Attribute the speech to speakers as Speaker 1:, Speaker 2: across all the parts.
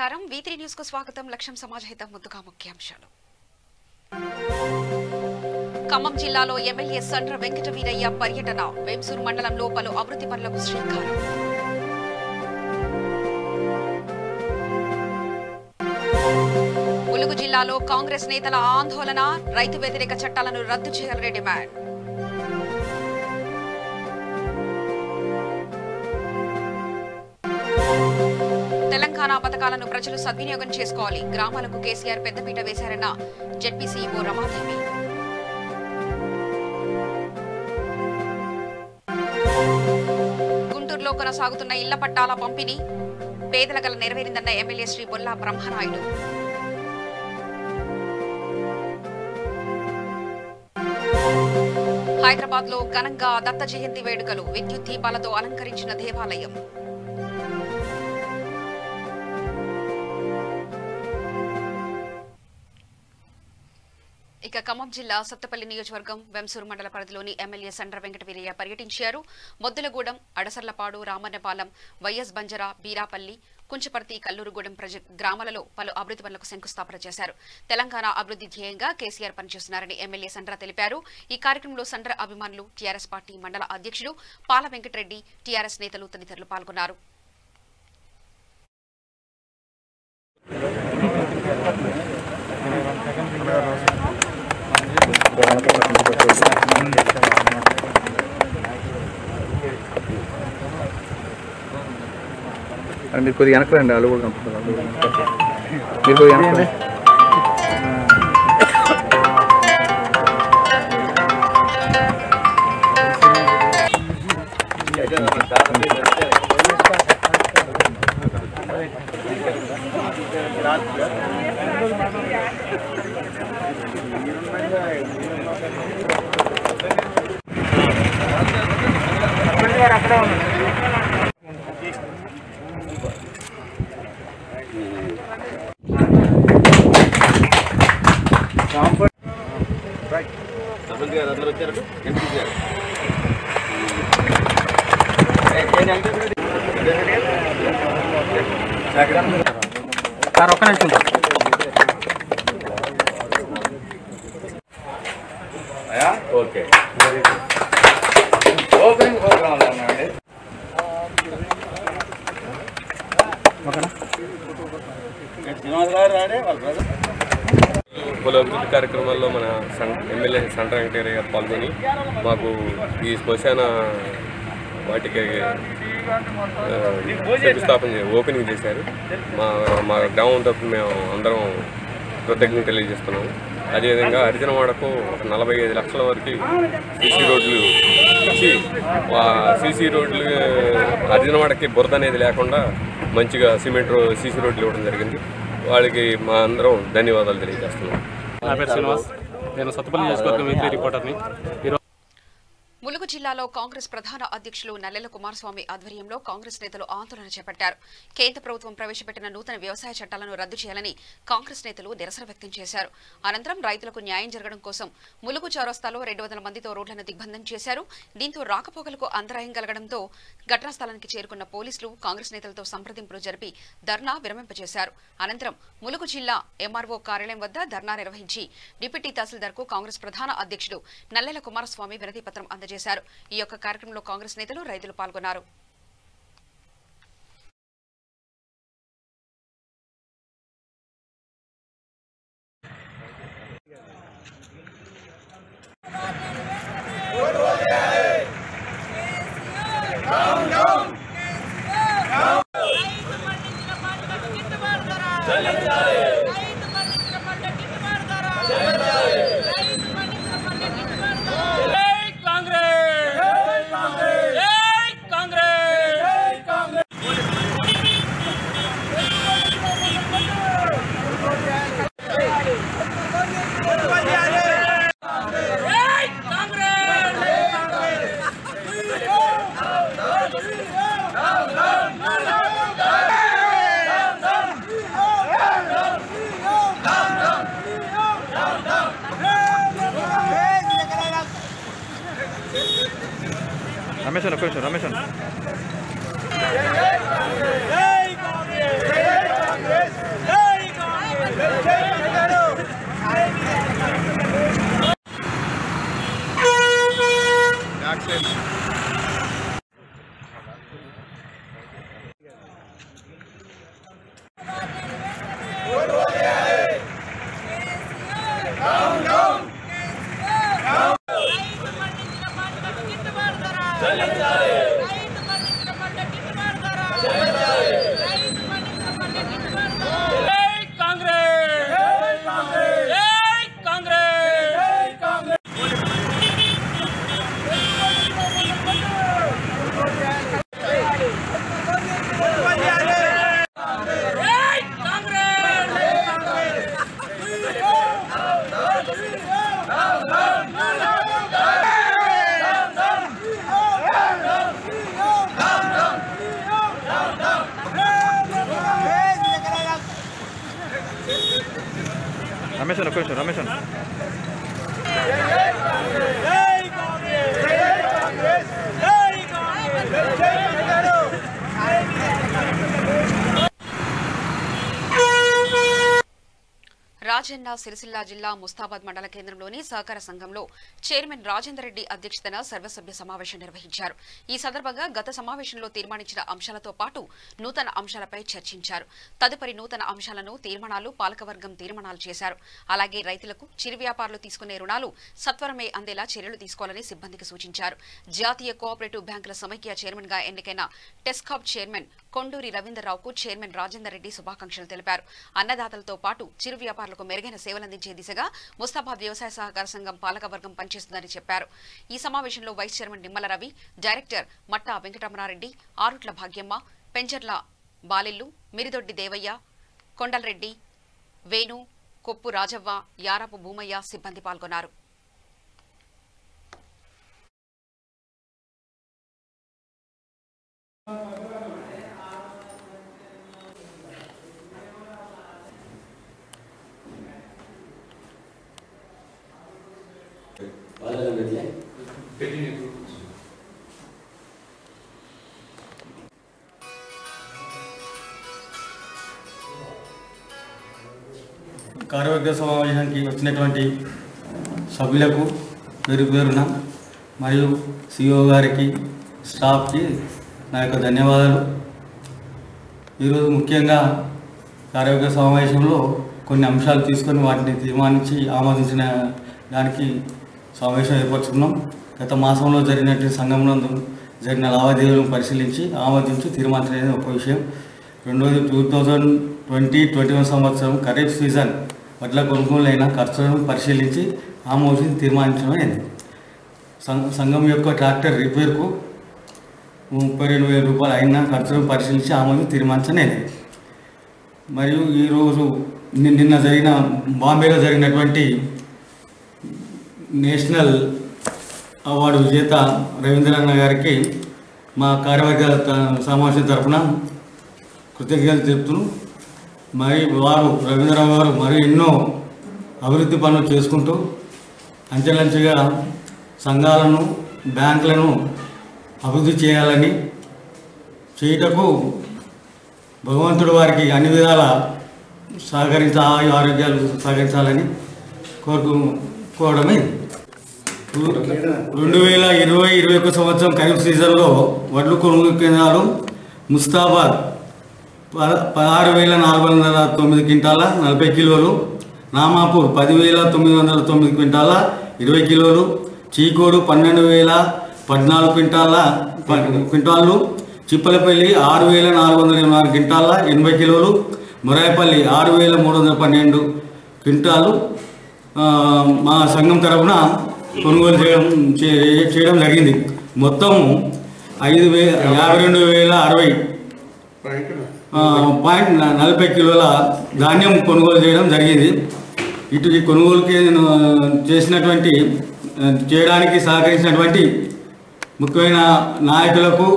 Speaker 1: నమస్కారం V3 news కు స్వాగతం లక్ష్యం సమాజహితం ముందుగా ముఖ్యాంశాలు ఖమ్మం జిల్లాలో ఎమ్మెల్యే సండ్ర వెంకట వీరయ్య పర్యటన వెంసూరు మండలంలో పలు అభివృద్ధి పనులకు శ్రీకారం ములుగు జిల్లాలో కాంగ్రెస్ నేతల ఆందోళన రైతు వ్యతిరేక చట్టాలను రద్దు చేయాలని డిమాండ్ తెలంగాణ పథకాలను ప్రజలు సద్వినియోగం చేసుకోవాలి గ్రామాలకు కేసీఆర్ పెద్దపీట వేశారన్న జెడ్పీ సీఈఓ రమాదేవి గుంటూరులో కొనసాగుతున్న ఇళ్ల పట్టాల పంపిణీ పేదల గల నెరవేరిందన్న ఎమ్మెల్యే శ్రీ బొల్లా బ్రహ్మనాయుడు హైదరాబాద్ లో ఘనంగా దత్త జయంతి వేడుకలు విద్యుత్ దీపాలతో అలంకరించిన దేవాలయం ఇక ఖమ్మం జిల్లా సత్తపల్లి నియోజకవర్గం వెంసూరు మండల పరిధిలోని ఎమ్మెల్యే సండ్ర వెంకట వీరయ్య పర్యటించారు మొద్దులగూడెం అడసర్లపాడు రామన్నపాలెం వైఎస్ బంజర బీరాపల్లి కుంచపర్తి కల్లూరుగూడెం గ్రామాలలో పలు అభివృద్ధి పనులకు శంకుస్థాపన చేశారు తెలంగాణ అభివృద్ధి ధ్యేయంగా కేసీఆర్ పనిచేస్తున్నారని ఎమ్మెల్యే సండ్ర తెలిపారు ఈ కార్యక్రమంలో సండ్ర అభిమానులు టీఆర్ఎస్ పార్టీ మండల అధ్యక్షుడు పాల వెంకటరెడ్డి టీఆర్ఎస్ నేతలు తదితరులు పాల్గొన్నారు
Speaker 2: మీరు కొద్దిగా వెనక్కి రండి వాళ్ళు కూడా మీరు కొద్దిగా వెనక్కి సార్ ఒక్క నిమిషం ఓకే ఓపెనింగ్ ప్రోగ్రామ్ ఉన్నాయండి
Speaker 3: పలు అభివృద్ధి కార్యక్రమాల్లో మన ఎమ్మెల్యే సండ్ర వెంకటేశ్వర గారు పాల్గొని మాకు ఈ శ్మశాన వాటికి శంకుస్థాపన ఓపెనింగ్ చేశారు మా గ్రామం తరఫున మేము అందరం కృతజ్ఞతలు తెలియజేస్తున్నాము అదేవిధంగా హరిజనవాడకు 45 లక్షల వరకు సీసీ రోడ్లు ఇచ్చి సీసీ రోడ్లు హరిజనవాడకి బురద అనేది లేకుండా మంచిగా సిమెంట్ సీసీ రోడ్లు ఇవ్వడం జరిగింది వాళ్ళకి మా అందరం ధన్యవాదాలు తెలియజేస్తున్నాం.
Speaker 4: నా పేరు శ్రీనివాస్, నేను సత్తపల్లి నియోజకవర్గం V3 రిపోర్టర్ని.
Speaker 1: ములుగు జిల్లాలో కాంగ్రెస్ ప్రధాన అధ్యక్షులు నల్లెల కుమారస్వామి ఆధ్వర్యంలో కాంగ్రెస్ నేతలు ఆందోళన చేపట్టారు. కేంద్ర ప్రభుత్వం ప్రవేశపెట్టిన నూతన వ్యవసాయ చట్టాలను రద్దు చేయాలని కాంగ్రెస్ నేతలు నిరసన వ్యక్తం చేశారు. అనంతరం రైతులకు న్యాయం జరగడం కోసం ములుగు చౌరస్తాలో 200 మందితో రోడ్లను దిగ్బంధం చేశారు. దీంతో రాకపోకలకు అంతరాయం కలగడంతో ఘటనా స్థలానికి చేరుకున్న పోలీసులు కాంగ్రెస్ నేతలతో సంప్రదింపులు జరిపి ధర్నా విరమింపజేశారు. అనంతరం ములుగు జిల్లా ఎంఆర్ఓ కార్యాలయం వద్ద ధర్నా నిర్వహించి డిప్యూటీ తహసీల్దార్కు కాంగ్రెస్ ప్రధాన అధ్యక్షుడు నల్లెల కుమారస్వామి వినతి పత్రం అందజేశారు. ఈ యొక్క కార్యక్రమంలో కాంగ్రెస్ నేతలు రైతులు పాల్గొన్నారు.
Speaker 2: రమేష్ అన్న కొంచెం రమేష్ అన్న రమేష్ ఒక నిమిషం రమేష్
Speaker 1: రాజన్న సిరిసిల్ల జిల్లా ముస్తాబాద్ మండల కేంద్రంలోని సహకార సంఘంలో చైర్మన్ రాజేందర్ రెడ్డి అధ్యక్షతన సర్వసభ్య సమావేశం నిర్వహించారు. ఈ సందర్భంగా గత సమావేశంలో తీర్మానించిన అంశాలతో పాటు నూతన అంశాలపై చర్చించారు. తదుపరి నూతన అంశాలను తీర్మానాలు పాలకవర్గం తీర్మానాలు చేశారు. అలాగే రైతులకు చిరు వ్యాపారులు తీసుకునే రుణాలు సత్వరమే అందేలా చర్యలు తీసుకోవాలని సిబ్బందికి సూచించారు. జాతీయ కోఆపరేటివ్ బ్యాంకుల సమైక్య చైర్మన్ గా ఎన్నికైన టెస్కాబ్ చైర్మన్ కొండూరి రవీందర్రావుకు చైర్మన్ రాజేందర్ రెడ్డి శుభాకాంక్షలు తెలిపారు. అన్నదాతలతో పాటు చిరు వ్యాపారులకు మెరుగైన సేవలందించే దిశగా ముస్తాబాద్ వ్యవసాయ సహకార సంఘం పాలకవర్గం పనిచేస్తుందని చెప్పారు. ఈ సమావేశంలో vice chairman Nimmala Ravi, director Matta Venkataramana Reddy, Arutla Bhagyamma, Pencharla Balillu, Miridoddi Devaiah, Kondala Reddy, Venu, Koppu Rajavva, యారాపు Bhumayya సిబ్బంది పాల్గొన్నారు.
Speaker 5: కార్యవర్గ సమావేశానికి వచ్చినటువంటి సభ్యులకు పేరు పేరున మరియు సిఇఓ గారికి స్టాఫ్కి నా యొక్క ధన్యవాదాలు. ఈరోజు ముఖ్యంగా కార్యవర్గ సమావేశంలో కొన్ని అంశాలు తీసుకొని వాటిని తీర్మానించి ఆమోదించిన దానికి సమావేశం ఏర్పరచుకున్నాం. గత మాసంలో జరిగినటువంటి సంఘంలో జరిగిన లావాదేవీలను పరిశీలించి ఆమోదించి తీర్మానించడం ఒక విషయం. రెండోది 2020-21 సంవత్సరం ఖరీఫ్ సీజన్ వడ్ల కొనుగోలైన ఖర్చులను పరిశీలించి ఆమోదించి తీర్మానించడం అయింది. సంఘం యొక్క ట్రాక్టర్ రిపేర్కు 32,000 రూపాయలు అయిన ఖర్చులను పరిశీలించి ఆమోదించి తీర్మానించలేదు. మరియు ఈరోజు నిన్న జరిగిన బాంబేలో జరిగినటువంటి నేషనల్ అవార్డు విజేత రవీంద్రన్న గారికి మా కార్యవర్గ సమావేశం తరఫున కృతజ్ఞతలు తెలుపుతూ మరి వారు రవీంద్రరావు గారు మరి ఎన్నో అభివృద్ధి పనులు చేసుకుంటూ అంచెలంచెగా సంఘాలను బ్యాంకులను అభివృద్ధి చేయాలని చేయుటకు భగవంతుడు వారికి అన్ని విధాల ఆరోగ్యాలు సహకరించాలని కోరడమే. 2020-21 సంవత్సరం ఖరీఫ్ సీజన్లో వడ్లు కొనుగోలు కేంద్రాలు ముస్తాబాద్ 16,409 క్వింటాల 40 కిలోలు, నామాపూర్ 10,909 క్వింటాల 20 కిలోలు, చీకోడు 12,014 క్వింటాళ్ళు, చిప్పలపల్లి 6,424 క్వింటాల 80 కిలోలు, మొరాయిపల్లి 6,312 క్వింటాలు మా సంఘం తరఫున కొనుగోలు చేయడం జరిగింది. మొత్తం 52,060.40 కిలోల ధాన్యం కొనుగోలు చేయడం జరిగింది. ఇటు ఈ కొనుగోలుకి చేయడానికి సహకరించినటువంటి ముఖ్యమైన నాయకులకు,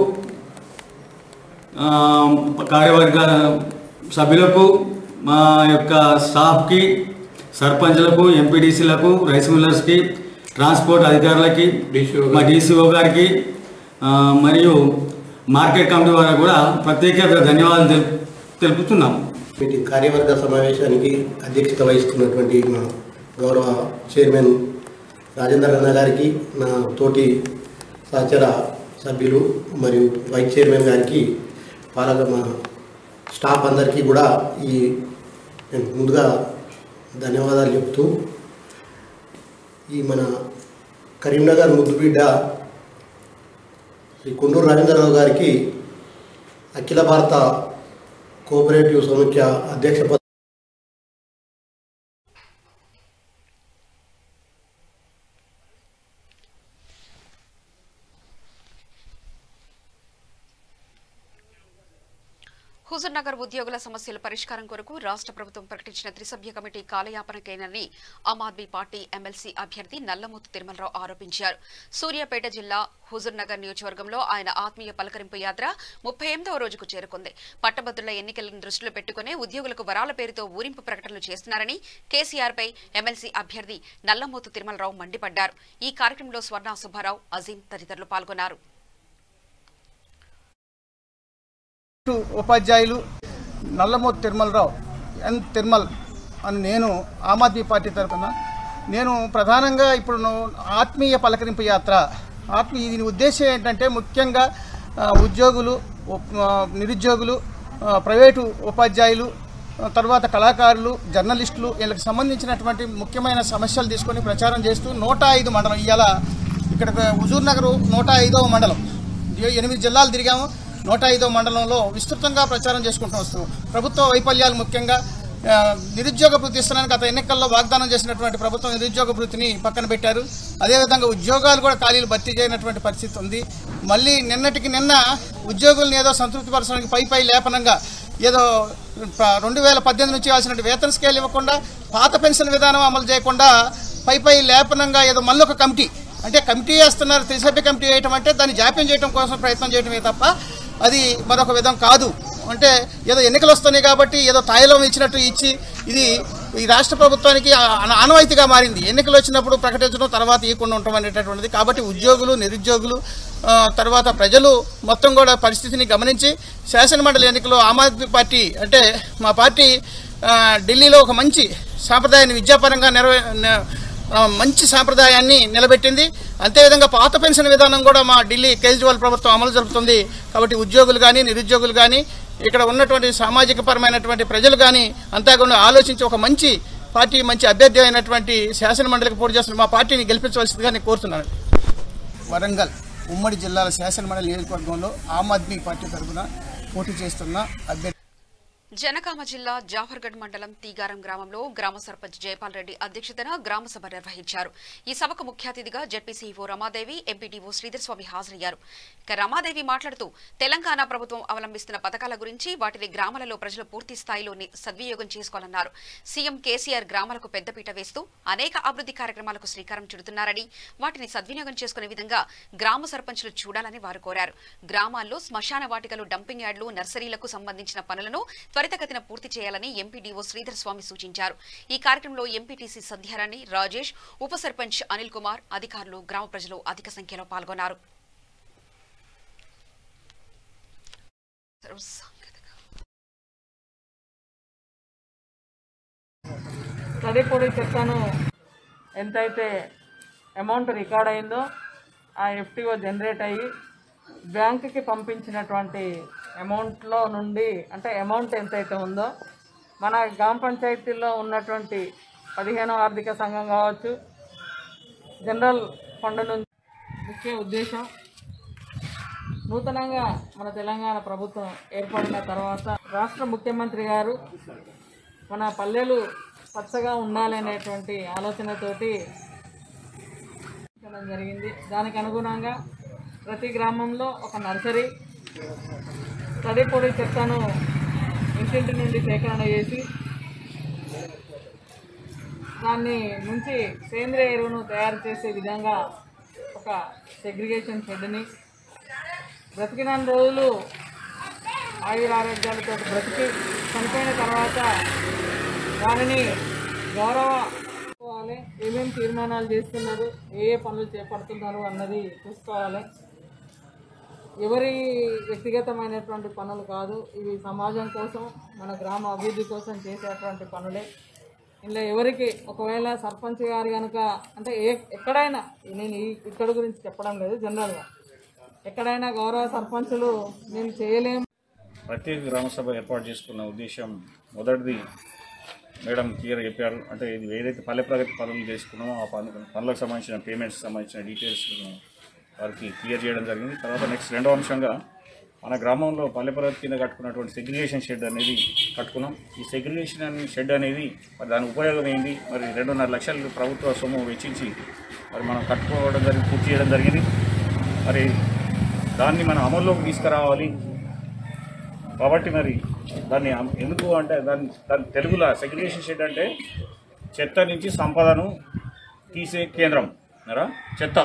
Speaker 5: కార్యవర్గ సభ్యులకు, మా యొక్క స్టాఫ్కి, సర్పంచ్లకు, ఎంపీడీసీలకు, రైస్ మిల్లర్స్కి, ట్రాన్స్పోర్ట్ అధికారులకి, మా డీసీఓ గారికి మరియు మార్కెట్ కమిటీ వారికి కూడా ప్రత్యేక ధన్యవాదాలు తెలుపుతున్నాం.
Speaker 6: మీటింగ్ కార్యవర్గ సమావేశానికి అధ్యక్షత వహిస్తున్నటువంటి మా గౌరవ చైర్మన్ రాజేందర్ అన్న గారికి, నా తోటి సహచర సభ్యులు మరియు వైస్ చైర్మన్ గారికి, మా స్టాఫ్ అందరికీ కూడా నేను ముందుగా ధన్యవాదాలు చెప్తూ, ఈ మన కరీంనగర్ ముద్దుబిడ్డ శ్రీ కొండూరు రవీంద్రరావు గారికి అఖిల భారత కోఆపరేటివ్ సమైక్య అధ్యక్ష పదవి
Speaker 1: హుజూర్నగర్ ఉద్యోగుల సమస్యల పరిష్కారం కొరకు రాష్ట్ర ప్రభుత్వం ప్రకటించిన త్రిసభ్య committee కాలయాపనకైనని Aam Aadmi party MLC అభ్యర్థి నల్లమోతు తిరుమలరావు ఆరోపించారు. సూర్యాపేట జిల్లా హుజూర్నగర్ నియోజకవర్గంలో ఆయన ఆత్మీయ పలకరింపు యాత్ర 38వ రోజుకు చేరుకుంది. పట్టభద్రుల ఎన్నికలను దృష్టిలో పెట్టుకునే ఉద్యోగులకు వరాల పేరుతో ఊరింపు ప్రకటనలు చేస్తున్నారని కేసీఆర్పై ఎమ్మెల్సీ అభ్యర్థి నల్లమోతు తిరుమలరావు మండిపడ్డారు. ఈ కార్యక్రమంలో స్వర్ణ సుబ్బారావు, అజీం తదితరులు పాల్గొన్నారు.
Speaker 7: ఉపాధ్యాయులు నల్లమోతు తిరుమలరావు ఎన్ తిరుమల్ అని నేను ఆమ్ ఆద్మీ పార్టీ తరఫున నేను ప్రధానంగా ఇప్పుడు ఆత్మీయ పలకరింపు యాత్ర దీని ఉద్దేశం ఏంటంటే ముఖ్యంగా ఉద్యోగులు, నిరుద్యోగులు, ప్రైవేటు ఉపాధ్యాయులు, తర్వాత కళాకారులు, జర్నలిస్టులు వీళ్ళకి సంబంధించినటువంటి ముఖ్యమైన సమస్యలు తీసుకొని ప్రచారం చేస్తూ 105 మండలం ఇవాళ ఇక్కడ హుజూర్నగర్ 105వ మండలం 8 జిల్లాలు తిరిగాము. 105వ మండలంలో విస్తృతంగా ప్రచారం చేసుకుంటూ వస్తున్నాం. ప్రభుత్వ వైఫల్యాలు ముఖ్యంగా నిరుద్యోగ భృతి ఇస్తానికి గత ఎన్నికల్లో వాగ్దానం చేసినటువంటి ప్రభుత్వం నిరుద్యోగ భృతిని పక్కన పెట్టారు. అదేవిధంగా ఉద్యోగాలు కూడా ఖాళీలు భర్తీ చేయనటువంటి పరిస్థితి ఉంది. మళ్ళీ నిన్నటికి నిన్న ఉద్యోగులను ఏదో సంతృప్తిపరచడానికి పై లేపనంగా ఏదో 2018 నుంచి ఇవ్వాల్సిన వేతన స్కేల్ ఇవ్వకుండా, పాత పెన్షన్ విధానం అమలు చేయకుండా పై లేపనంగా ఏదో మళ్ళీ ఒక కమిటీ అంటే కమిటీ వేస్తున్నారు. త్రిసభ్య కమిటీ వేయటం అంటే దాన్ని జాప్యం చేయడం కోసం ప్రయత్నం చేయడమే తప్ప అది మరొక విధం కాదు. అంటే ఏదో ఎన్నికలు వస్తున్నాయి కాబట్టి ఏదో తాయిలం ఇచ్చినట్టు ఇచ్చి ఇది ఈ రాష్ట్ర ప్రభుత్వానికి ఆనవాయితీగా మారింది. ఎన్నికలు వచ్చినప్పుడు ప్రకటించడం, తర్వాత ఇవ్వకుండా ఉండటం అనేటటువంటిది. కాబట్టి ఉద్యోగులు, నిరుద్యోగులు, తర్వాత ప్రజలు మొత్తం కూడా పరిస్థితిని గమనించి శాసనమండలి ఎన్నికల్లో ఆమ్ ఆద్మీ పార్టీ అంటే మా పార్టీ ఢిల్లీలో ఒక మంచి సాంప్రదాయాన్ని విద్యాపరంగా మంచి సాంప్రదాయాన్ని నిలబెట్టింది. అంతేవిధంగా పాత పెన్షన్ విధానం కూడా మా ఢిల్లీ కేజ్రీవాల్ ప్రభుత్వం అమలు జరుపుతుంది. కాబట్టి ఉద్యోగులు కానీ, నిరుద్యోగులు కానీ, ఇక్కడ ఉన్నటువంటి సామాజిక పరమైనటువంటి ప్రజలు కానీ అంతా కూడా ఆలోచించి ఒక మంచి పార్టీ, మంచి అభ్యర్థి అయినటువంటి శాసనమండలికి పోటీ చేస్తున్న మా పార్టీని గెలిపించవలసిందిగా నేను కోరుతున్నాను. వరంగల్ ఉమ్మడి జిల్లాల శాసనమండలి నియోజకవర్గంలో ఆమ్ ఆద్మీ పార్టీ తరఫున పోటీ చేస్తున్న అభ్యర్థి
Speaker 1: జనగామ జిల్లా జాఫర్గఢ్ మండలం తీగారం గ్రామంలో గ్రామ సర్పంచ్ జయపాల్ రెడ్డి అధ్యక్షతన గ్రామ సభ నిర్వహించారు. ఈ సభకు ముఖ్య అతిథిగా జడ్పీసీఈఓ రమాదేవి, ఎంపీడీఓ శ్రీధర్ స్వామి హాజరయ్యారు. ఇక రమాదేవి మాట్లాడుతూ తెలంగాణ ప్రభుత్వం అవలంబిస్తున్న పథకాల గురించి, వాటిని గ్రామాలలో ప్రజలు పూర్తి స్థాయిలో సద్వినియోగం చేసుకోవాలన్నారు. సీఎం కేసీఆర్ గ్రామాలకు పెద్దపీట వేస్తూ అనేక అభివృద్ధి కార్యక్రమాలకు శ్రీకారం చుడుతున్నారని, వాటిని సద్వినియోగం చేసుకునే విధంగా గ్రామ సర్పంచులు చూడాలని వారు కోరారు. గ్రామాల్లో శ్మశాన వాటికలు, డంపింగ్ యార్డులు, నర్సరీలకు సంబంధించిన పనులను త్వరితగతిన పూర్తి చేయాలని ఎంపీడీఓ శ్రీధర్ స్వామి సూచించారు. ఈ కార్యక్రమంలో ఎంపీటీసీ సంధ్యారాణి, రాజేష్, ఉప సర్పంచ్ అనిల్ కుమార్, అధికారులు, గ్రామ ప్రజలు అధిక సంఖ్యలో పాల్గొన్నారు.
Speaker 8: తదుపరి చెప్తాను. ఎంతైతే అమౌంట్ రికార్డ్ అయిందో ఆ ఎఫ్టీఓ జనరేట్ అయ్యి బ్యాంకుకి పంపించినటువంటి అమౌంట్లో నుండి, అంటే అమౌంట్ ఎంతైతే ఉందో మన గ్రామ పంచాయతీల్లో ఉన్నటువంటి 15వ ఆర్థిక సంఘం కావచ్చు, జనరల్ ఫండ్ నుంచి ముఖ్య ఉద్దేశం నూతనంగా మన తెలంగాణ ప్రభుత్వం ఏర్పడిన తర్వాత రాష్ట్ర ముఖ్యమంత్రి గారు మన పల్లెలు పచ్చగా ఉండాలనేటువంటి ఆలోచనతోటి జరిగింది. దానికి అనుగుణంగా ప్రతి గ్రామంలో ఒక నర్సరీ, తడిపొడి చెత్తను ఇంటింటి నుండి సేకరణ చేసి దాన్ని నుంచి సేంద్రియ ఎరువును తయారు చేసే విధంగా ఒక సెగ్రిగేషన్ షెడ్ని, బ్రతికిన రోజులు ఆయురారోగ్యాలతో బ్రతికి చనిపోయిన తర్వాత దానిని గౌరవించుకోవాలి. ఏమేమి తీర్మానాలు చేస్తున్నారు, ఏ పనులు చేపడుతున్నారు అన్నది చూసుకోవాలి. ఎవరి వ్యక్తిగతమైనటువంటి పనులు కాదు, ఇవి సమాజం కోసం, మన గ్రామ అభివృద్ధి కోసం చేసేటువంటి పనులే. ఇందులో ఎవరికి ఒకవేళ సర్పంచ్ గారు కనుక అంటే ఎక్కడైనా, నేను ఇక్కడ గురించి చెప్పడం లేదు, జనరల్గా ఎక్కడైనా గౌరవ సర్పంచులు మేము చేయలేము.
Speaker 9: ప్రత్యేక గ్రామసభ ఏర్పాటు చేసుకున్న ఉద్దేశం మొదటిది మేడం క్లియర్ చెప్పారు. అంటే ఇది ఏదైతే పల్లె ప్రగతి పనులు చేసుకున్నామో ఆ పనులకు సంబంధించిన పేమెంట్స్ సంబంధించిన డీటెయిల్స్ వారికి క్లియర్ చేయడం జరిగింది. తర్వాత నెక్స్ట్ రెండో అంశంగా మన గ్రామంలో పల్లె ప్రగతి కింద కట్టుకున్నటువంటి సెగ్రిగేషన్ షెడ్ అనేది కట్టుకున్నాం. ఈ సెగ్రిగేషన్ షెడ్ అనేది మరి దాని ఉపయోగం ఏంటి, మరి 2.5 లక్షలు ప్రభుత్వ సొమ్ము వెచ్చించి మరి మనం కట్టుకోవడం జరిగింది, పూర్తి చేయడం జరిగింది. మరి దాన్ని మనం అమల్లోకి తీసుకురావాలి. కాబట్టి మరి దాన్ని ఎందుకు అంటే దాని తెలుగులో సెగ్రిగేషన్ షెడ్ అంటే చెత్త నుంచి సంపదను తీసే కేంద్రం కదా. చెత్త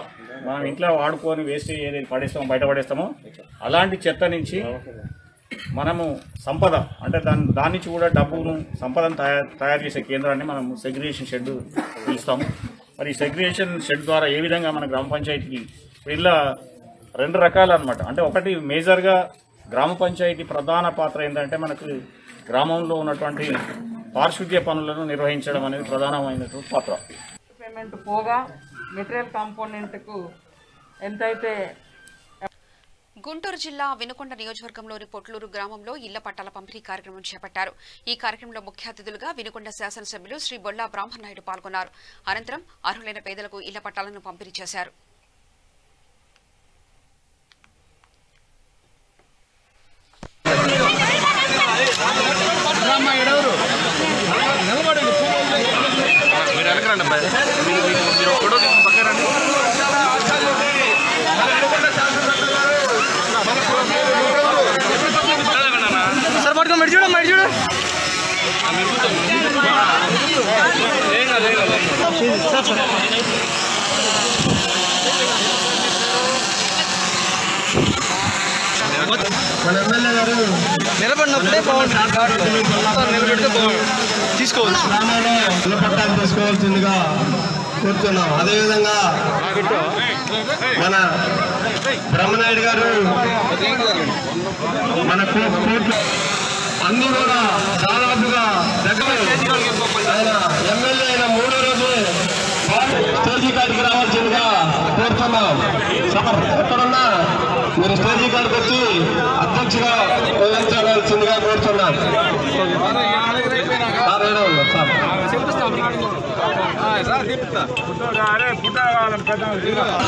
Speaker 9: మనం ఇంట్లో వాడుకొని వేస్ట్ ఏదైతే పడేస్తామో బయట పడేస్తామో అలాంటి చెత్త నుంచి మనము సంపద అంటే దాని నుంచి కూడా డబ్బును సంపదను తయారు చేసే కేంద్రాన్ని మనం సెగ్రిగేషన్ షెడ్ పిలుస్తాము. మరి సెగ్రిగేషన్ షెడ్ ద్వారా ఏ విధంగా మన గ్రామ పంచాయతీకి ఇలా 2 రకాలు అనమాట. అంటే ఒకటి మేజర్గా గ్రామ పంచాయతీ ప్రధాన పాత్ర ఏంటంటే మనకు గ్రామంలో ఉన్నటువంటి పారిశుద్ధ్య పనులను నిర్వహించడం అనేది ప్రధానమైనటువంటి పాత్ర.
Speaker 8: పేమెంట్ పోగా మెటీరియల్ కాంపోనెంట్కు ఎంతైతే.
Speaker 1: గుంటూరు జిల్లా వినుకొండ నియోజకవర్గంలోని పొట్లూరు గ్రామంలో ఇళ్ల పట్టాల పంపిణీ కార్యక్రమం చేపట్టారు. ఈ కార్యక్రమంలో ముఖ్య అతిథులుగా వినుకొండ శాసనసభ్యులు శ్రీ బొల్లా బ్రాహ్మణనాయుడు పాల్గొన్నారు. అనంతరం అర్హులైన పేదలకు ఇళ్ల పట్టాలను పంపిణీ చేశారు.
Speaker 6: మన ఎమ్మెల్యే గారు నిలబడినప్పుడే తీసుకోవచ్చు. గ్రామంలో ఇళ్ల పట్టాలు తీసుకోవాల్సిందిగా కోరుతున్నాం. అదేవిధంగా మన బ్రహ్మనాయుడు గారు మన కోర్టు అన్ని కూడా దాదాపుగా దగ్గర ఆయన ఎమ్మెల్యే అయిన 3వ రోజు స్టేజీ కాడికి రావాల్సిందిగా కోరుతున్నాం. ఎక్కడున్నా మీరు స్టేజీ కాడికి వచ్చి అధ్యక్షుగా వహించవలసిందిగా కోరుతున్నాం.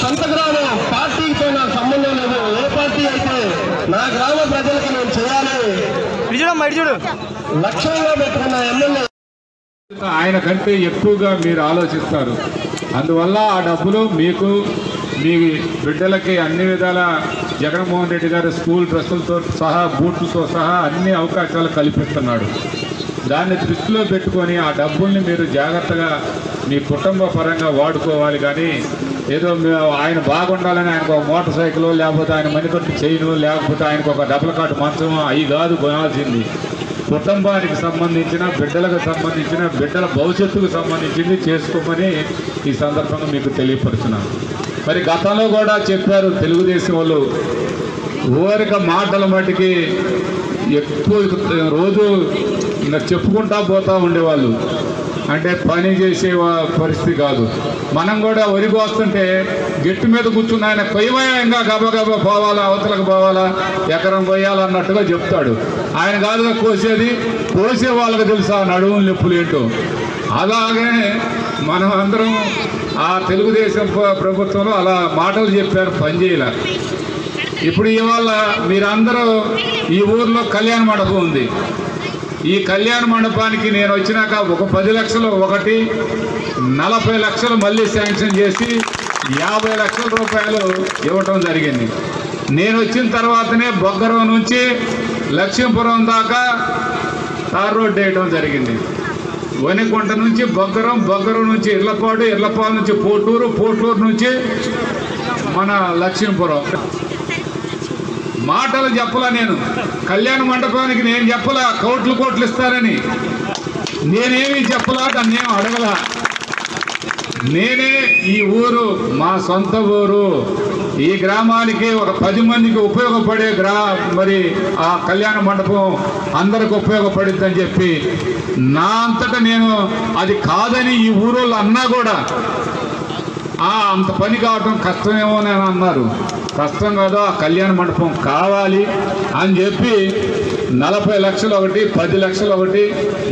Speaker 6: సొంత గ్రామం పార్టీతో నాకు సంబంధం లేదు. ఏ పార్టీ అయితే నా గ్రామ ప్రజలకు నేను చేయాలి లక్ష్యంగా పెట్టుకున్న ఎమ్మెల్యే
Speaker 10: ఆయన కంటే ఎక్కువగా మీరు ఆలోచిస్తారు. అందువల్ల ఆ డబ్బులు మీకు మీ బిడ్డలకి అన్ని విధాల జగన్మోహన్ రెడ్డి గారు స్కూల్ డ్రెస్సులతో సహా బూట్లతో సహా అన్ని అవకాశాలు కల్పిస్తున్నాడు. దాన్ని దృష్టిలో పెట్టుకొని ఆ డబ్బుల్ని మీరు జాగ్రత్తగా మీ కుటుంబ పరంగా వాడుకోవాలి. కానీ ఏదో ఆయన బాగుండాలని ఆయనకు ఒక మోటార్ సైకిల్ లేకపోతే ఆయన మణికొట్టి చైను లేకపోతే ఆయనకు ఒక డబుల్ కాటు మంచం అవి కాదు కొనాల్సింది. కుటుంబానికి సంబంధించిన బిడ్డలకు సంబంధించిన బిడ్డల భవిష్యత్తుకు సంబంధించింది చేసుకోమని ఈ సందర్భంగా మీకు తెలియపరుస్తున్నాను. మరి గతంలో కూడా చెప్పారు తెలుగుదేశం వాళ్ళు ఊరిక మాటల మటుకి ఎక్కువ రోజు చెప్పుకుంటా పోతూ ఉండేవాళ్ళు. అంటే పని చేసే పరిస్థితి కాదు. మనం కూడా వరి కోస్తుంటే గట్టి మీద కూర్చున్న ఆయన కొయ్యమయ్యా ఇంకా గబగబా పోవాలా అవతలకు పోవాలా ఎకరం కొయ్యాలన్నట్టుగా చెప్తాడు. ఆయన కాదుగా కోసేది, కోసే వాళ్ళకి తెలుసా నడువులు నొప్పులు ఏంటో. అలాగే మనం అందరం ఆ తెలుగుదేశం ప్రభుత్వంలో అలా మాటలు చెప్పారు, పని చేయాల. ఇప్పుడు ఇవాళ మీరందరూ ఈ ఊర్లో కళ్యాణ మండపం ఉంది. ఈ కళ్యాణ మండపానికి నేను వచ్చినాక ఒక 10 లక్షలు ఒకటి 40 లక్షలు మళ్ళీ శాంక్షన్ చేసి 50 లక్షల రూపాయలు ఇవ్వటం జరిగింది. నేను వచ్చిన తర్వాతనే బొగ్గరం నుంచి లక్ష్మీపురం దాకా తార్ రోడ్డు వేయడం జరిగింది. వనికొంట నుంచి బొగ్గరం, బొగ్గరం నుంచి ఇర్లపాడు, ఇర్లపాడు నుంచి పోటూరు, పోటూరు నుంచి మన లక్ష్మీపురం. మాటలు చెప్పలా నేను. కళ్యాణ మండపానికి నేను చెప్పలా కోట్లు ఇస్తానని. నేనేమి చెప్పలా, దాన్ని ఏం అడగలా. నేనే ఈ ఊరు మా సొంత ఊరు, ఈ గ్రామానికి ఒక 10 మందికి ఉపయోగపడే మరి ఆ కళ్యాణ మండపం అందరికి ఉపయోగపడిద్దని చెప్పి నా అంతటా నేను అది కాదని ఈ ఊరోళ్ళు అన్నా కూడా అంత పని కావటం కష్టమేమో అని అన్నారు. కష్టం కాదు, ఆ కళ్యాణ మండపం కావాలి అని చెప్పి 40 లక్షలు ఒకటి 10 లక్షలు ఒకటి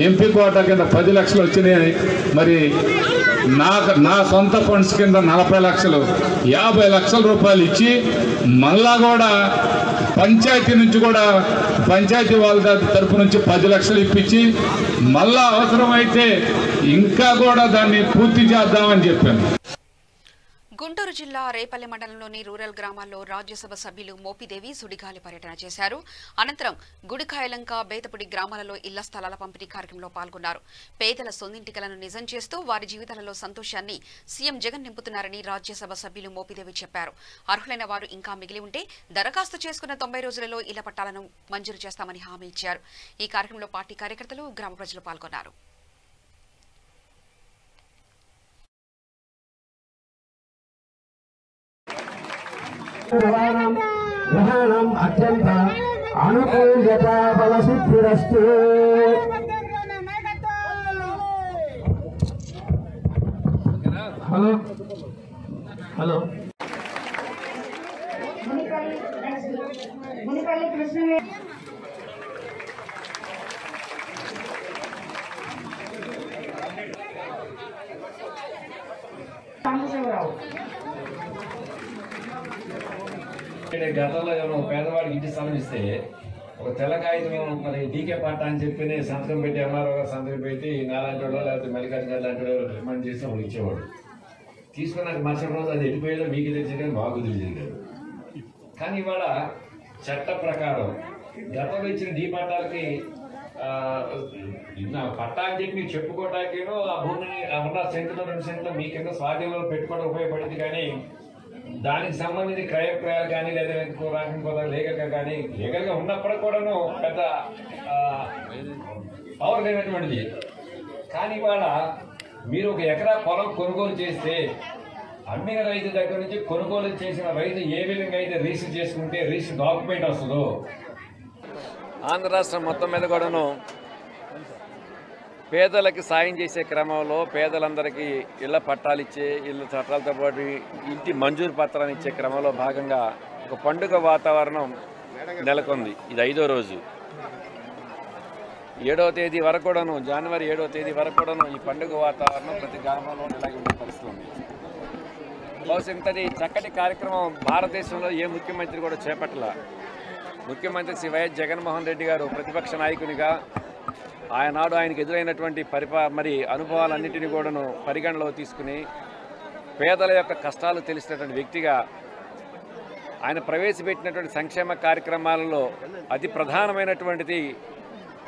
Speaker 10: ఎంపీ కోటా కింద 10 లక్షలు వచ్చినాయి. మరి నా సొంత ఫండ్స్ కింద 40 లక్షలు 50 లక్షల రూపాయలు ఇచ్చి మళ్ళా కూడా పంచాయతీ నుంచి కూడా పంచాయతీ వాళ్ళ తరపు నుంచి 10 లక్షలు ఇప్పించి మళ్ళా అవసరమైతే ఇంకా కూడా దాన్ని పూర్తి చేద్దామని చెప్పాను.
Speaker 1: గుంటూరు జిల్లా రేపల్లె మండలంలోని రూరల్ గ్రామాల్లో రాజ్యసభ సభ్యులు మోపిదేవి సుడిగాలి పర్యటన చేశారు. అనంతరం గుడికాయలంక, బేతపుడి గ్రామాలలో ఇళ్ల స్థలాల పంపిణీ కార్యక్రమంలో పాల్గొన్నారు. పేదల సొంతింటికలను నిజం చేస్తూ వారి జీవితాలలో సంతోషాన్ని సీఎం జగన్ నింపుతున్నారని రాజ్యసభ సభ్యులు మోపిదేవి చెప్పారు. అర్హులైన వారు ఇంకా మిగిలి ఉంటే దరఖాస్తు చేసుకున్న 90 రోజులలో ఇళ్ల పట్టాలను మంజూరు చేస్తామని హామీ ఇచ్చారు. ఈ కార్యక్రమంలో పార్టీ కార్యకర్తలు, గ్రామ ప్రజలు పాల్గొన్నారు.
Speaker 11: గ్రహణం అత్యంత అనుకూలత బలసిద్ధిరస్తు. హలో హలో
Speaker 12: గతంలో ఏమో పేదవాడికి ఇంటి స్థలం ఇస్తే ఒక తెల్ల కాగితం మరి డీకే పాట అని చెప్పి సంతకం పెట్టి ఎంఆర్ఓ గారు సంతకం పెట్టి నాలాంటి వాళ్ళు లేకపోతే మల్లికార్జున లాంటి వాళ్ళు రిమాండ్ చేసి వాళ్ళు ఇచ్చేవాడు. తీసుకున్నాక మరుసటి రోజు అది ఎడిపోయేదో మీకు తెలిసింది కానీ మాకు తెలిసింది కాదు. కానీ ఇవాళ చట్ట ప్రకారం గతంలో ఇచ్చిన డీ పట్టాలకి పట్టా అని చెప్పి మీరు చెప్పుకోవటానికి ఆ భూమిని ఉన్న సెంట్లో 2 సెంట్లో మీ కింద స్వాధీనంలో పెట్టుకోవడం ఉపయోగపడింది. కానీ దానికి సంబంధించి క్రయక్రయాలు కానీ లేదా రాకుండా లీగల్గా కానీ లీగల్గా ఉన్నప్పటికి కూడాను పెద్ద పవర్ లేనటువంటిది. కానీ ఇవాళ మీరు 1 ఎకరా పొలం కొనుగోలు చేస్తే అమ్మిన రైతు దగ్గర నుంచి కొనుగోలు చేసిన రైతు ఏ విధంగా అయితే రిజిస్టర్ చేసుకుంటే రిజిస్టర్ డాక్యుమెంట్ వస్తుందో
Speaker 13: ఆంధ్ర రాష్ట్రం మొత్తం మీద కూడాను పేదలకి సాయం చేసే క్రమంలో పేదలందరికీ ఇళ్ల పట్టాలు ఇచ్చే, ఇళ్ల చట్టాలతో పాటు ఇంటి మంజూరు పత్రాన్ని ఇచ్చే క్రమంలో భాగంగా ఒక పండుగ వాతావరణం నెలకొంది. ఇది 5వ రోజు. 7వ తేదీ వరకు కూడాను, జనవరి 7వ తేదీ వరకు కూడాను ఈ పండుగ వాతావరణం ప్రతి గ్రామంలో ఇలాగే ఉండే పరిస్థితి ఉంది. బహుశా ఇంతటి చక్కటి కార్యక్రమం భారతదేశంలో ఏ ముఖ్యమంత్రి కూడా చేపట్టల. ముఖ్యమంత్రి శ్రీ వైఎస్ జగన్మోహన్ రెడ్డి గారు ప్రతిపక్ష నాయకునిగా ఆయనాడు ఆయనకు ఎదురైనటువంటి అనుభవాలన్నింటినీ కూడాను పరిగణలో తీసుకుని పేదల యొక్క కష్టాలు తెలిసినటువంటి వ్యక్తిగా ఆయన ప్రవేశపెట్టినటువంటి సంక్షేమ కార్యక్రమాలలో అతి ప్రధానమైనటువంటిది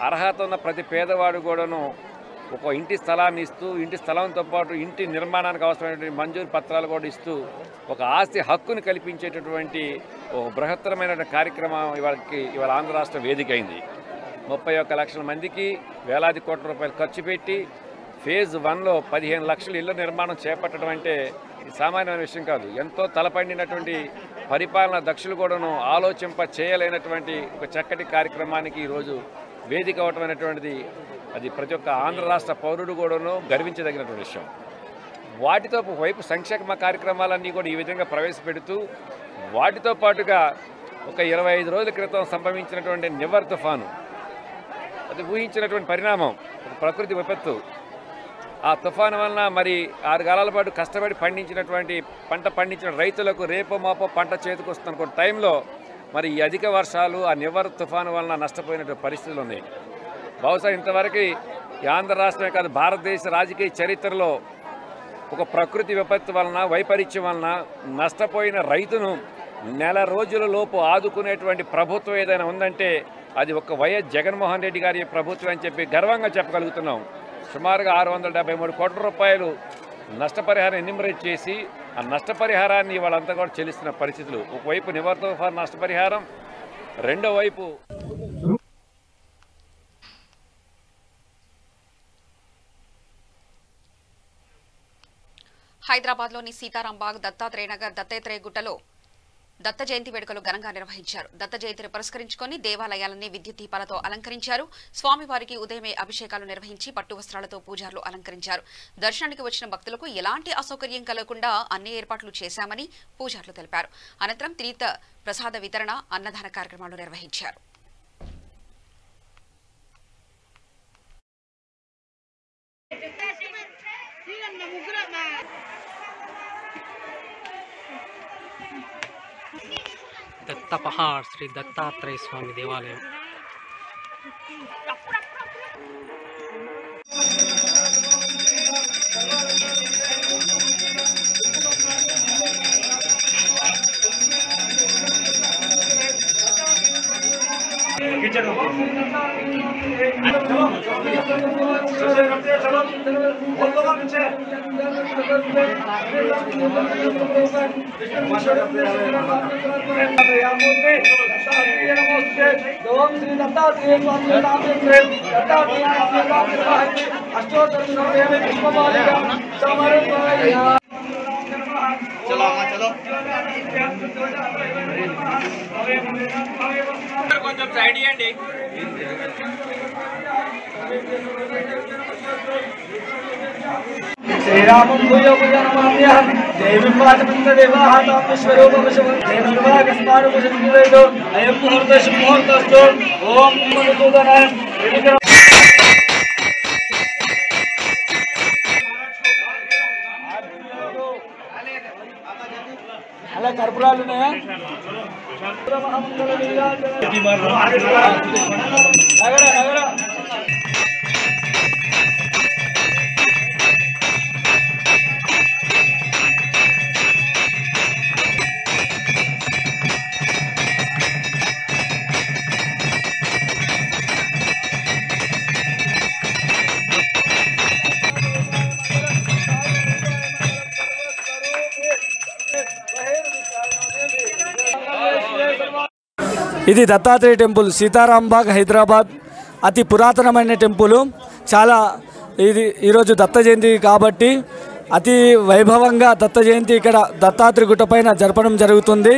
Speaker 13: అర్హత ఉన్న ప్రతి పేదవాడు కూడాను ఒక ఇంటి స్థలాన్ని ఇస్తూ, ఇంటి స్థలంతో పాటు ఇంటి నిర్మాణానికి అవసరమైనటువంటి మంజూరు పత్రాలు కూడా ఇస్తూ ఒక ఆస్తి హక్కును కల్పించేటటువంటి ఒక బృహత్తరమైనటువంటి కార్యక్రమం ఇవాళ ఆంధ్ర రాష్ట్ర వేదిక అయింది. 31 లక్షల మందికి వేలాది కోట్ల రూపాయలు ఖర్చు పెట్టి ఫేజ్ 1లో 15 లక్షల ఇళ్ల నిర్మాణం చేపట్టడం అంటే ఇది సామాన్యమైన విషయం కాదు. ఎంతో తలపండినటువంటి పరిపాలన దక్షులు కూడాను ఆలోచింప చేయలేనటువంటి ఒక చక్కటి కార్యక్రమానికి ఈరోజు వేదిక అవటం అనేటువంటిది అది ప్రతి ఒక్క ఆంధ్ర రాష్ట్ర పౌరుడు కూడాను గర్వించదగినటువంటి విషయం. వాటితో వైపు సంక్షేమ కార్యక్రమాలన్నీ కూడా ఈ విధంగా ప్రవేశపెడుతూ వాటితో పాటుగా ఒక 25 రోజుల క్రితం సంభవించినటువంటి నివర్ తుఫాను అది ఊహించినటువంటి పరిణామం, ఒక ప్రకృతి విపత్తు. ఆ తుఫాను వలన 6 కాలాల పాటు కష్టపడి పంట పండించిన రైతులకు రేపో మాపో పంట చేతికి వస్తున్న టైంలో ఈ అధిక వర్షాలు, ఆ నివర్ తుఫాను వలన నష్టపోయినటువంటి పరిస్థితులు ఉన్నాయి. బహుశా ఇంతవరకు ఆంధ్ర రాష్ట్రమే కాదు భారతదేశ రాజకీయ చరిత్రలో ఒక ప్రకృతి విపత్తు వలన, వైపరీత్యం వలన నష్టపోయిన రైతును నెల రోజుల లోపు ఆదుకునేటువంటి ప్రభుత్వం ఏదైనా ఉందంటే అది ఒక వైఎస్ జగన్మోహన్ రెడ్డి గారి ప్రభుత్వం అని చెప్పి గర్వంగా చెప్పగలుగుతున్నాం. సుమారుగా 673 కోట్ల రూపాయలు నష్టపరిహారం ఎన్యూమరేట్ చేసి ఆ నష్టపరిహారాన్ని వాళ్ళంతా కూడా చెల్లిస్తున్న పరిస్థితులు. ఒకవైపు నివర్ తుఫాను నష్టపరిహారం, రెండో వైపు
Speaker 1: హైదరాబాద్లోని సీతారాంబాగ్, దత్తాత్రేయ నగర్, దత్తాత్రేయ గుట్టలో దత్త జయంతి వేడుకలు ఘనంగా నిర్వహించారు. దత్త జయంతిని పురస్కరించుకుని దేవాలయాలన్నీ విద్యుత్ దీపాలతో అలంకరించారు. స్వామివారికి ఉదయమే అభిషేకాలు నిర్వహించి పట్టు వస్త్రాలతో పూజారులు అలంకరించారు. దర్శనానికి వచ్చిన భక్తులకు ఎలాంటి అసౌకర్యం కలగకుండా అన్ని ఏర్పాట్లు చేశామని పూజారులు తెలిపారు. అనంతరం తీర్థ ప్రసాద వితరణ, అన్నదాన కార్యక్రమాలు నిర్వహించారు.
Speaker 14: दत्ता पहाड़ श्री दत्तात्रेय स्वामी देवालय
Speaker 15: కొంచెం సైడ్ ఇవ్వండి. శ్రీరామం భూయో భూయ నమామ్యహం దేవీం వాచమంత దేవాః తాం స్వరూపమశం దేవస్వాగస్మానుపశంతివేదో అయం ముహూర్తశ ముహూర్తస్తు ఓం మధుసూదనాయ అలా కర్పూరాలు ఉన్నాయా?
Speaker 16: ఇది దత్తాత్రేయ టెంపుల్, సీతారాంబాగ్, హైదరాబాద్. అతి పురాతనమైన టెంపుల్. చాలా ఈరోజు దత్త జయంతి కాబట్టి అతి వైభవంగా దత్త జయంతి ఇక్కడ దత్తాత్రేయ గుట్టపైన జరపడం జరుగుతుంది.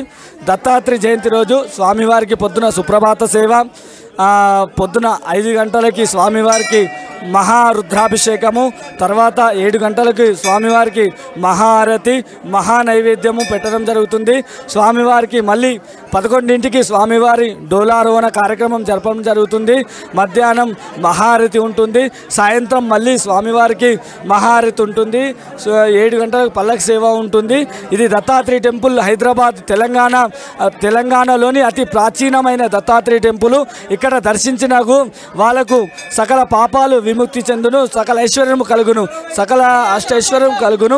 Speaker 16: దత్తాత్రేయ జయంతి రోజు స్వామివారికి పొద్దున సుప్రభాత సేవ, పొద్దున 5 గంటలకి స్వామివారికి మహారుద్రాభిషేకము, తర్వాత 7 గంటలకి స్వామివారికి మహారతి, మహానైవేద్యము పెట్టడం జరుగుతుంది. స్వామివారికి మళ్ళీ 11ంటికి స్వామివారి డోలారోహణ కార్యక్రమం జరపడం జరుగుతుంది. మధ్యాహ్నం మహారతి ఉంటుంది. సాయంత్రం మళ్ళీ స్వామివారికి మహారతి ఉంటుంది. 7 గంటలకు పల్లకి సేవ ఉంటుంది. ఇది దత్తాత్రేయ టెంపుల్, హైదరాబాద్, తెలంగాణలోని అతి ప్రాచీనమైన దత్తాత్రేయ టెంపుల్. ఇక్కడ దర్శించినకు వాళ్ళకు సకల పాపాలు విముక్తి చెందును, సకల ఐశ్వర్యము కలుగును, సకల అష్టైశ్వర్యం కలుగును.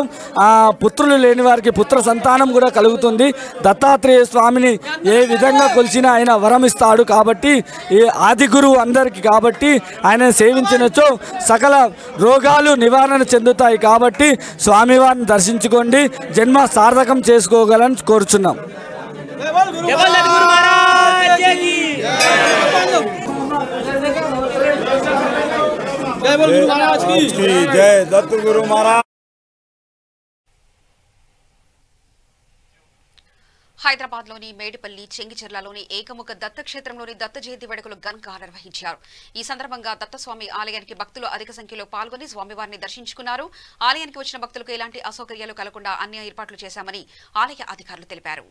Speaker 16: పుత్రులు లేని వారికి పుత్ర సంతానం కూడా కలుగుతుంది. దత్తాత్రేయ స్వామిని ఏ విధంగా కొలిచినా ఆయన వరం ఇస్తాడు కాబట్టి, ఈ ఆది గురువు అందరికీ కాబట్టి ఆయన సేవించినచో సకల రోగాలు నివారణ చెందుతాయి. కాబట్టి స్వామివారిని దర్శించుకోండి, జన్మ సార్థకం చేసుకోగలని కోరుచున్నాం.
Speaker 17: जय दत्त गुरु महाराज।
Speaker 1: హైదరాబాద్లోని మేడిపల్లి, చెంగిచెర్లలోని ఏకముఖ దత్తక్షేత్రంలోని దత్త జయంతి వేడుకలు ఘనంగా నిర్వహించారు. ఈ సందర్భంగా దత్తస్వామి ఆలయానికి భక్తులు అధిక సంఖ్యలో పాల్గొని స్వామివారిని దర్శించుకున్నారు. ఆలయానికి వచ్చిన భక్తులకు ఎలాంటి అసౌకర్యాలు కలగకుండా అన్ని ఏర్పాట్లు చేశామని ఆలయ అధికారులు తెలిపారు.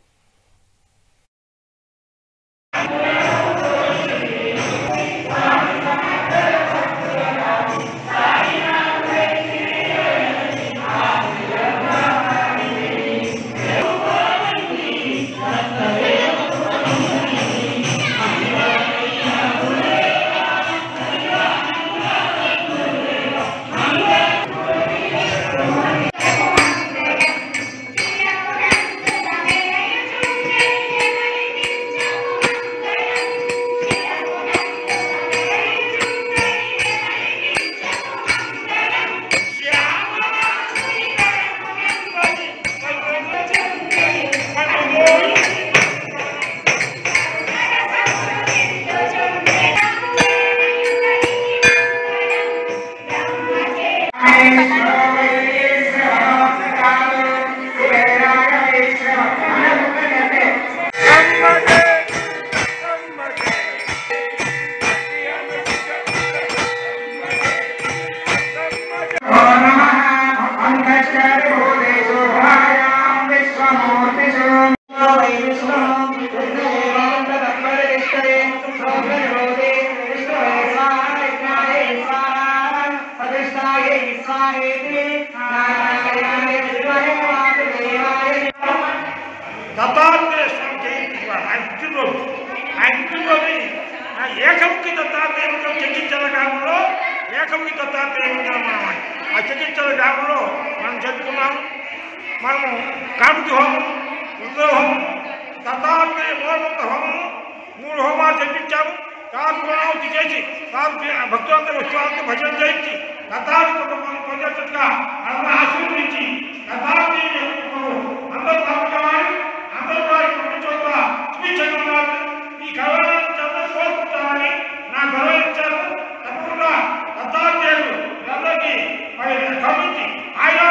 Speaker 18: ఏకముఖి దత్తాత్రేయుడు చెక్కించల గ్రామంలో ఏకముఖి దత్తాత్రేయుడు మనం ఆ చెక్కించల గ్రామంలో మనం జరుపుకున్నాము. మనము కామితి హోమం, రుద్ర హోమం, దత్తాత్రేయ మూలమంత హోమము 3 హోమాలు చెప్పించాము. కాల్పుణావతి చేసి భక్తులందరూ ఉత్సవాలతో భజన చేయించి దత్తాత్రేయ కుటుంబాన్ని పొందేటట్టుగా ఆశీర్వదించి అందరూ పంపించాలని అందరూ వారి పుట్టిన చోట చూపించడం ఈ గౌరవాన్ని అందరూ కోరుకుంటామని నా గౌరవించారు. తప్పకుండా దత్తాత్రేయులు అందరికీ మరి గమనించి ఆయన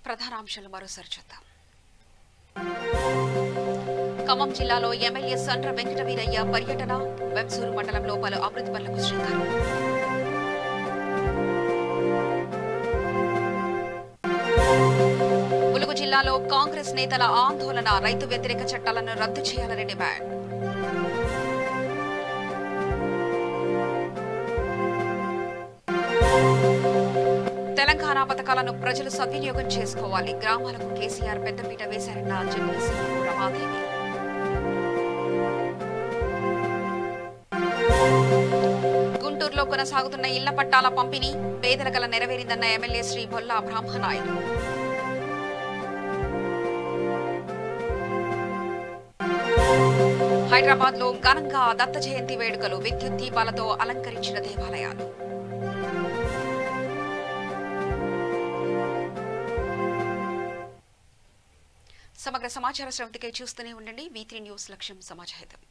Speaker 1: ప్రధానాంశాలు మరోసారి చూద్దాం. ఖమ్మం జిల్లాలో ఎమ్మెల్యే సండ్ర వెంకట వీరయ్య పర్యటన, వెంసూరు మండలంలో పలు అభివృద్ధి పనులకు శ్రీకారం. ములుగు జిల్లాలో కాంగ్రెస్ నేతల ఆందోళన, రైతు వ్యతిరేక చట్టాలను రద్దు చేయాలని డిమాండ్. తెలంగాణ పథకాలను ప్రజలు సద్వినియోగం చేసుకోవాలి, గ్రామాలకు కేసీఆర్ పెద్దపీట వేశారన్న జెడ్పీసీ రమాదేవి. గుంటూరులో కొనసాగుతున్న ఇళ్ల పట్టాల పంపిణీ, పేదల కల నెరవేరిందన్న ఎమ్మెల్యే శ్రీ బొల్లా బ్రహ్మనాయుడు. హైదరాబాద్ లో ఘనంగా దత్త జయంతి వేడుకలు, విద్యుత్ దీపాలతో అలంకరించిన దేవాలయాలు. సమగ్ర సమాచార శ్రవణికై చూస్తూనే ఉండండి. V3 న్యూస్, లక్ష్యం సమాజహితం.